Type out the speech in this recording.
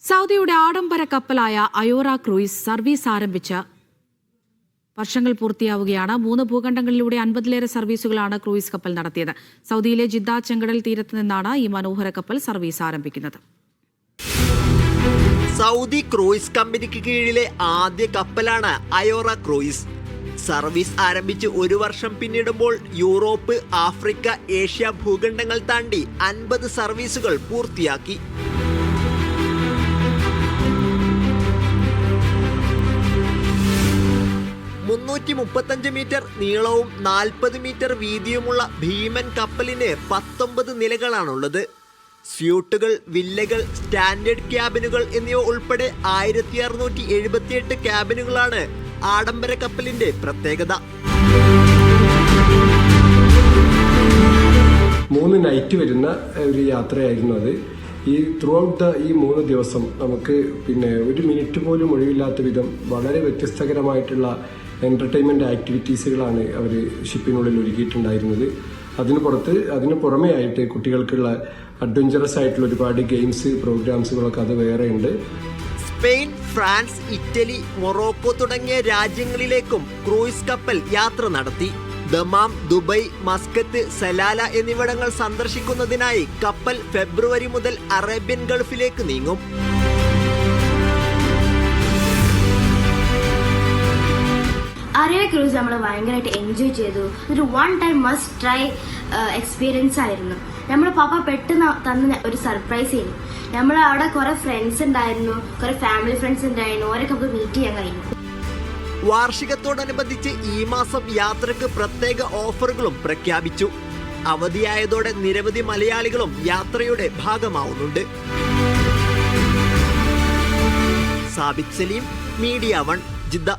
സൗദിയുടെ ആഡംബര കപ്പലായ അയോറ cruise service ആരംഭിച്ച വർഷങ്ങൾ പൂർത്തിയാവുകയാണ്. 3 ഭൂഖണ്ഡങ്ങളിലൂടെ 50ലേറെ സർവീസുകളാണ് ക്രൂയിസ് കപ്പൽ നടത്തിയത്. സൗദിയിലെ ജിദ്ദ ചെങ്കടൽ തീരത്ത് നിന്നാണ് ഈ മനോഹര കപ്പൽ സർവീസ് ആരംഭിക്കുന്നത്. സൗദി ക്രൂയിസ് കമ്പനിക്ക് കീഴിലെ ആദ്യ കപ്പലാണ് അയോറ ക്രൂയിസ്. സർവീസ് ആരംഭിച്ച് 1 വർഷം പിന്നിടുമ്പോൾ യൂറോപ്പ്, ആഫ്രിക്ക, ഏഷ്യ ഭൂഖണ്ഡങ്ങൾ താണ്ടി 50 സർവീസുകൾ പൂർത്തിയാക്കി. മീറ്റർ നീളവും 40 മീറ്റർ വീതിയുമുള്ള ഭീമൻ കപ്പലിന് 19 നിലകളാണുള്ളത്. സ്യൂട്ടുകൾ, വില്ലകൾ, സ്റ്റാൻഡേർഡ് ക്യാബിനുകൾ എന്നിവ ഉൾപ്പെടെ 1678 ക്യാബിനുകളാണ് ആഡംബര കപ്പലിന്റെ പ്രത്യേകത. 3 നൈറ്റ് വരുന്ന ഒരു യാത്രയായിരുന്നു അത്. ഈ ത്രൂ ഔട്ട് ഈ 3 ദിവസം നമുക്ക് 1 മിനിറ്റ് പോലും ഒഴിവില്ലാത്ത വിധം വളരെ വ്യത്യസ്തകരമായിട്ടുള്ള എൻ്റർടൈൻമെൻറ്റ് ആക്ടിവിറ്റീസുകളാണ് അവർ ഷിപ്പിനുള്ളിൽ ഒരുക്കിയിട്ടുണ്ടായിരുന്നത്. അതിന് പുറമേ ആയിട്ട് കുട്ടികൾക്കുള്ള അഡ്വഞ്ചറസ് ആയിട്ടുള്ള ഒരുപാട് ഗെയിംസ്, പ്രോഗ്രാംസുകളൊക്കെ അത് വേറെ ഉണ്ട്. സ്പെയിൻ, ഫ്രാൻസ്, ഇറ്റലി, മൊറോക്കോ തുടങ്ങിയ രാജ്യങ്ങളിലേക്കും ക്രൂയിസ് കപ്പൽ യാത്ര നടത്തി. ദമാം, ദുബൈ, മസ്കത്ത്, സലാല എന്നിവിടങ്ങൾ സന്ദർശിക്കുന്നതിനായി കപ്പൽ ഫെബ്രുവരി മുതൽ അറേബ്യൻ ഗൾഫിലേക്ക് നീങ്ങും. അറേബ്യ ക്രൂസ് നമ്മൾ ഭയങ്കരമായിട്ട് എൻജോയ് ചെയ്തു. ഒരു 1 ടൈം മസ്റ്റ് ട്രൈ എക്സ്പീരിയൻസ് ആയിരുന്നു. നമ്മുടെ പാപ്പ പെട്ടെന്ന് തന്ന ഒരു സർപ്രൈസ് ആയിരുന്നു. നമ്മൾ അവിടെ കുറെ ഫ്രണ്ട്സ് ഉണ്ടായിരുന്നു, കുറെ ഫാമിലി ഫ്രണ്ട്സ് ഉണ്ടായിരുന്നു, അവരൊക്കെ നമുക്ക് മീറ്റ് ചെയ്യാൻ കഴിഞ്ഞു. വാർഷികത്തോടനുബന്ധിച്ച് ഈ മാസം യാത്രക്ക് പ്രത്യേക ഓഫറുകളും പ്രഖ്യാപിച്ചു. അവധിയായതോടെ നിരവധി മലയാളികളും യാത്രയുടെ ഭാഗമാവുന്നുണ്ട്. Sabith Saleem, media 1, Jeddah.